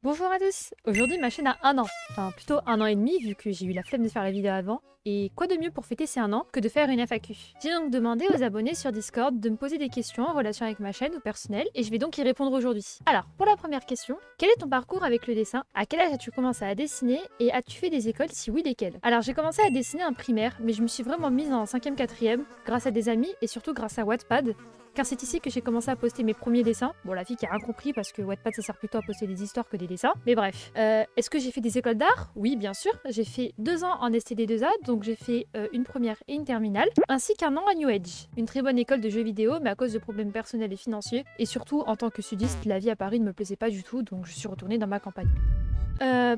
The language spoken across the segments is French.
Bonjour à tous. Aujourd'hui ma chaîne a 1 an, enfin plutôt 1 an et demi vu que j'ai eu la flemme de faire la vidéo avant. Et quoi de mieux pour fêter ces 1 an que de faire une FAQ. J'ai donc demandé aux abonnés sur Discord de me poser des questions en relation avec ma chaîne ou personnelle et je vais donc y répondre aujourd'hui. Alors pour la première question, quel est ton parcours avec le dessin? À quel âge as-tu commencé à dessiner et as-tu fait des écoles? Si oui, lesquelles? Alors j'ai commencé à dessiner en primaire mais je me suis vraiment mise en 5e, 4e grâce à des amis et surtout grâce à Wattpad. Car c'est ici que j'ai commencé à poster mes premiers dessins. Bon, la fille qui a rien compris parce que Wattpad ça sert plutôt à poster des histoires que des dessins. Mais bref. Est-ce que j'ai fait des écoles d'art? Oui, bien sûr. J'ai fait 2 ans en STD2A, donc j'ai fait une première et une terminale, ainsi qu'1 an à New Age. Une très bonne école de jeux vidéo, mais à cause de problèmes personnels et financiers. Et surtout, en tant que sudiste, la vie à Paris ne me plaisait pas du tout, donc je suis retournée dans ma campagne.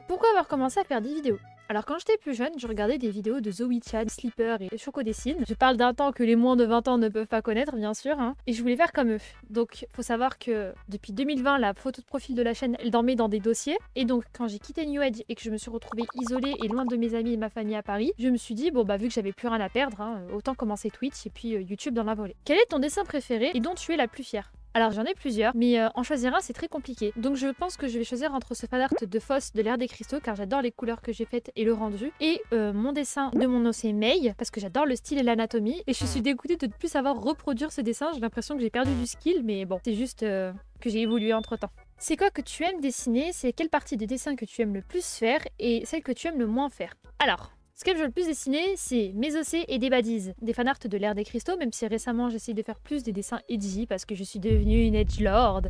Pourquoi avoir commencé à faire des vidéos? Alors quand j'étais plus jeune, je regardais des vidéos de Zoe Chan, Slipper et Choco Dessine. Je parle d'un temps que les moins de 20 ans ne peuvent pas connaître, bien sûr, hein. Et je voulais faire comme eux. Donc faut savoir que depuis 2020, la photo de profil de la chaîne, elle dormait dans des dossiers. Et donc quand j'ai quitté New Age et que je me suis retrouvée isolée et loin de mes amis et ma famille à Paris, je me suis dit, bon bah vu que j'avais plus rien à perdre, hein, autant commencer Twitch et puis YouTube dans la volée. Quel est ton dessin préféré et dont tu es la plus fière? Alors j'en ai plusieurs, mais en choisir un c'est très compliqué. Donc je pense que je vais choisir entre ce fanart de Foss de l'ère des cristaux car j'adore les couleurs que j'ai faites et le rendu, et mon dessin de mon OC Mei parce que j'adore le style et l'anatomie, et je suis dégoûtée de ne plus savoir reproduire ce dessin. J'ai l'impression que j'ai perdu du skill, mais bon, c'est juste que j'ai évolué entre temps. C'est quoi que tu aimes dessiner? C'est quelle partie des dessins que tu aimes le plus faire et celle que tu aimes le moins faire? Alors, ce que je veux le plus dessiner, c'est mes OC et des badises, des fanarts de l'ère des cristaux, même si récemment j'essaye de faire plus des dessins edgy parce que je suis devenue une edgelord.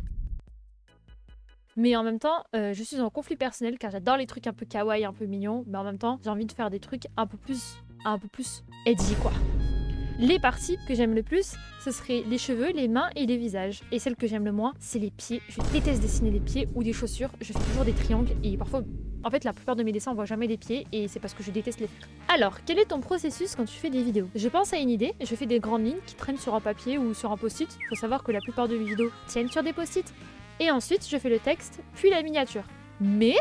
Mais en même temps, je suis en conflit personnel car j'adore les trucs un peu kawaii, un peu mignons, mais en même temps, j'ai envie de faire des trucs un peu plus edgy quoi. Les parties que j'aime le plus, ce serait les cheveux, les mains et les visages. Et celle que j'aime le moins, c'est les pieds. Je déteste dessiner les pieds ou des chaussures. Je fais toujours des triangles et parfois... En fait, la plupart de mes dessins, on voit jamais des pieds et c'est parce que je déteste les faire. Alors, quel est ton processus quand tu fais des vidéos? Je pense à une idée, je fais des grandes lignes qui traînent sur un papier ou sur un post-it. Il faut savoir que la plupart de mes vidéos tiennent sur des post-it. Et ensuite, je fais le texte, puis la miniature. Mais,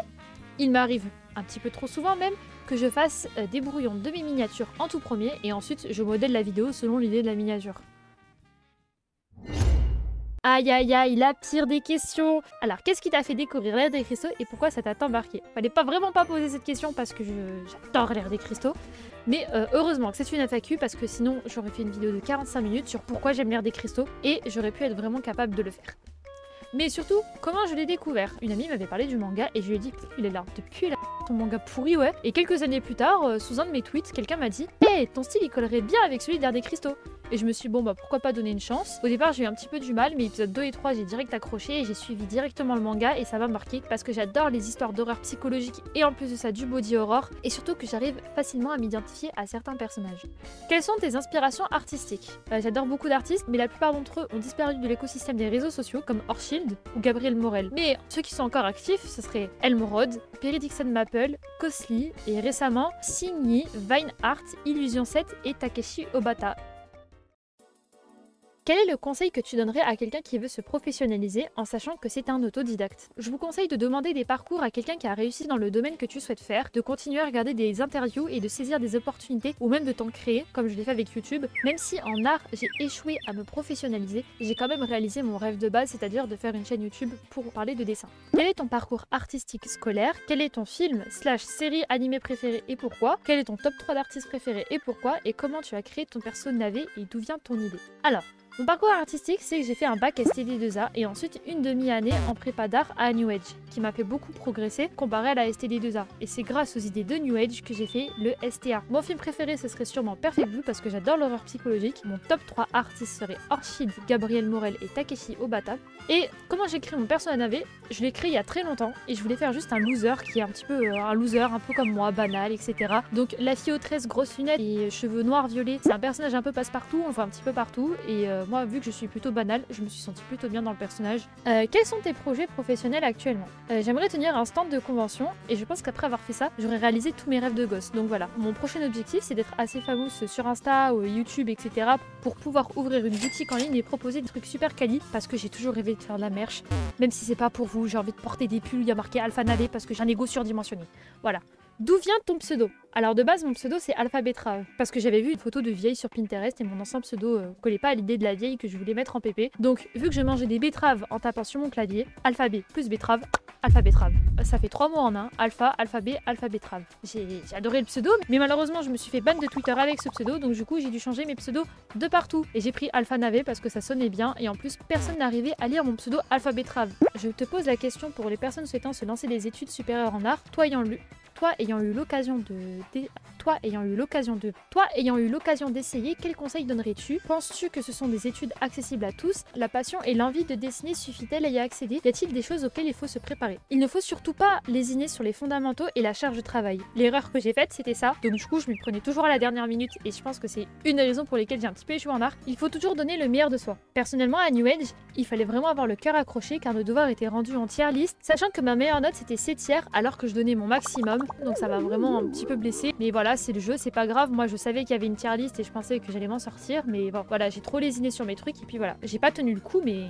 il m'arrive un petit peu trop souvent même, que je fasse des brouillons de mes miniatures en tout premier et ensuite je modèle la vidéo selon l'idée de la miniature. Aïe aïe aïe, la pire des questions. Alors, qu'est-ce qui t'a fait découvrir l'ère des cristaux et pourquoi ça t'a embarqué? Fallait pas vraiment pas poser cette question parce que j'adore l'ère des cristaux. Mais heureusement que c'est une FAQ parce que sinon j'aurais fait une vidéo de 45 minutes sur pourquoi j'aime l'ère des cristaux et j'aurais pu être vraiment capable de le faire. Mais surtout, comment je l'ai découvert? Une amie m'avait parlé du manga et je lui ai dit il est là depuis ton manga pourri, ouais. Et quelques années plus tard, sous un de mes tweets, quelqu'un m'a dit hey, ton style il collerait bien avec celui d'Ère des Cristaux. Et je me suis dit bon bah pourquoi pas donner une chance. Au départ j'ai eu un petit peu du mal, mais épisodes 2 et 3 j'ai direct accroché et j'ai suivi directement le manga et ça m'a marqué parce que j'adore les histoires d'horreur psychologique et en plus de ça du body horror, et surtout que j'arrive facilement à m'identifier à certains personnages. Quelles sont tes inspirations artistiques? J'adore beaucoup d'artistes, mais la plupart d'entre eux ont disparu de l'écosystème des réseaux sociaux comme Orchild ou Gabriel Morel. Mais ceux qui sont encore actifs, ce serait Elmorod, Perry Dixon Maple, Cosly et récemment Signy, Vineart, Illusion 7 et Takeshi Obata. Quel est le conseil que tu donnerais à quelqu'un qui veut se professionnaliser en sachant que c'est un autodidacte? Je vous conseille de demander des parcours à quelqu'un qui a réussi dans le domaine que tu souhaites faire, de continuer à regarder des interviews et de saisir des opportunités ou même de t'en créer comme je l'ai fait avec YouTube. Même si en art j'ai échoué à me professionnaliser, j'ai quand même réalisé mon rêve de base, c'est-à-dire de faire une chaîne YouTube pour parler de dessin. Quel est ton parcours artistique scolaire? Quel est ton film / série animée préférée et pourquoi? Quel est ton top 3 d'artistes préférés et pourquoi? Et comment tu as créé ton perso navet et d'où vient ton idée? Alors, mon parcours artistique, c'est que j'ai fait un bac STD2A et ensuite une demi-année en prépa d'art à New Age, qui m'a fait beaucoup progresser comparé à la STD2A. Et c'est grâce aux idées de New Age que j'ai fait le STA. Mon film préféré, ce serait sûrement Perfect Blue parce que j'adore l'horreur psychologique. Mon top 3 artistes seraient Orchid, Gabriel Morel et Takeshi Obata. Et comment j'ai créé mon personnage navet? Je l'ai créé il y a très longtemps et je voulais faire juste un loser qui est un petit peu un loser, un peu comme moi, banal, etc. Donc la fille aux tresses, grosses lunettes et cheveux noirs violets, c'est un personnage un peu passe-partout, on le voit un petit peu partout et moi, vu que je suis plutôt banale, je me suis sentie plutôt bien dans le personnage. Quels sont tes projets professionnels actuellement? J'aimerais tenir un stand de convention et je pense qu'après avoir fait ça, j'aurai réalisé tous mes rêves de gosse. Donc voilà, mon prochain objectif, c'est d'être assez fameuse sur Insta, YouTube, etc. pour pouvoir ouvrir une boutique en ligne et proposer des trucs super quali parce que j'ai toujours rêvé de faire de la merch. Même si c'est pas pour vous, j'ai envie de porter des pulls, il y a marqué Alpha Navet parce que j'ai un ego surdimensionné. Voilà. D'où vient ton pseudo? Alors de base, mon pseudo c'est Alpha Betrave parce que j'avais vu une photo de vieille sur Pinterest et mon ancien pseudo collait pas à l'idée de la vieille que je voulais mettre en PP. Donc vu que je mangeais des betteraves en tapant sur mon clavier, alphabet plus betterave, Alpha Betrave. Ça fait 3 mots en un, alpha, alphabet, Alpha Betrave. J'ai adoré le pseudo, mais malheureusement je me suis fait ban de Twitter avec ce pseudo, donc du coup j'ai dû changer mes pseudos de partout. Et j'ai pris Alpha Navet parce que ça sonnait bien et en plus personne n'arrivait à lire mon pseudo Alpha Betrave. Je te pose la question pour les personnes souhaitant se lancer des études supérieures en art, toi ayant eu l'occasion d'essayer, quel conseil donnerais-tu? Penses-tu que ce sont des études accessibles à tous? La passion et l'envie de dessiner suffit-elle à y accéder? Y a-t-il des choses auxquelles il faut se préparer? Il ne faut surtout pas lésiner sur les fondamentaux et la charge de travail. L'erreur que j'ai faite, c'était ça. Donc du coup, je m'y prenais toujours à la dernière minute et je pense que c'est une des raisons pour lesquelles j'ai un petit peu échoué en art. Il faut toujours donner le meilleur de soi. Personnellement, à New Age, il fallait vraiment avoir le cœur accroché car nos devoirs étaient rendus en tier list, sachant que ma meilleure note c'était 7 tiers alors que je donnais mon maximum. Donc ça m'a vraiment un petit peu blessée. Mais voilà, c'est le jeu, c'est pas grave. Moi je savais qu'il y avait une tier list et je pensais que j'allais m'en sortir. Mais bon, voilà, j'ai trop lésiné sur mes trucs et puis voilà. J'ai pas tenu le coup, mais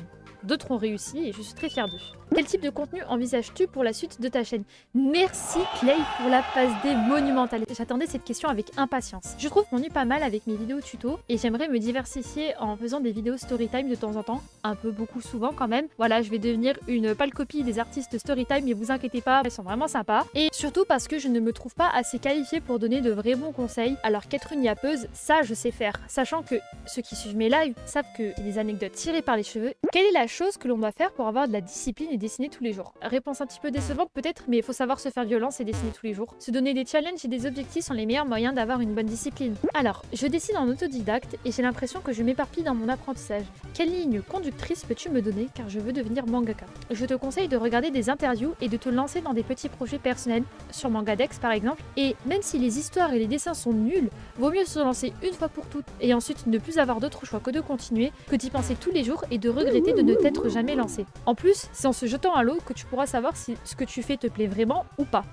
d'autres ont réussi et je suis très fière d'eux. Quel type de contenu envisages-tu pour la suite de ta chaîne? Merci Clay pour la passe D monumentale. J'attendais cette question avec impatience. Je trouve qu'on m'ennuie pas mal avec mes vidéos tuto et j'aimerais me diversifier en faisant des vidéos storytime de temps en temps, un peu beaucoup souvent quand même. Voilà, je vais devenir une pâle copie des artistes storytime, mais vous inquiétez pas, elles sont vraiment sympas. Et surtout parce que je ne me trouve pas assez qualifiée pour donner de vrais bons conseils, alors qu'être une yappeuse, ça je sais faire. Sachant que ceux qui suivent mes lives savent qu'il y a des anecdotes tirées par les cheveux. Quelle est la chose que l'on doit faire pour avoir de la discipline et dessiner tous les jours? Réponse un petit peu décevante peut-être, mais il faut savoir se faire violence et dessiner tous les jours. Se donner des challenges et des objectifs sont les meilleurs moyens d'avoir une bonne discipline. Alors, je dessine en autodidacte et j'ai l'impression que je m'éparpille dans mon apprentissage. Quelle ligne conductrice peux-tu me donner car je veux devenir mangaka? Je te conseille de regarder des interviews et de te lancer dans des petits projets personnels, sur Mangadex par exemple, et même si les histoires et les dessins sont nuls, vaut mieux se lancer une fois pour toutes et ensuite ne plus avoir d'autre choix que de continuer, que d'y penser tous les jours et de regretter de ne t'être jamais lancé. En plus, c'est en se jetant à l'eau que tu pourras savoir si ce que tu fais te plaît vraiment ou pas.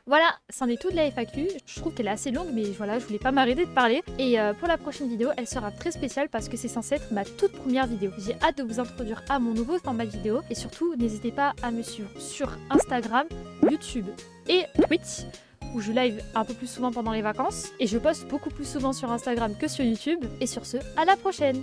Voilà, c'en est tout de la FAQ. Je trouve qu'elle est assez longue, mais voilà, je voulais pas m'arrêter de parler. Et pour la prochaine vidéo, elle sera très spéciale parce que c'est censé être ma toute première vidéo. J'ai hâte de vous introduire à mon nouveau format de vidéo. Et surtout, n'hésitez pas à me suivre sur Instagram, YouTube et Twitch, où je live un peu plus souvent pendant les vacances. Et je poste beaucoup plus souvent sur Instagram que sur YouTube. Et sur ce, à la prochaine!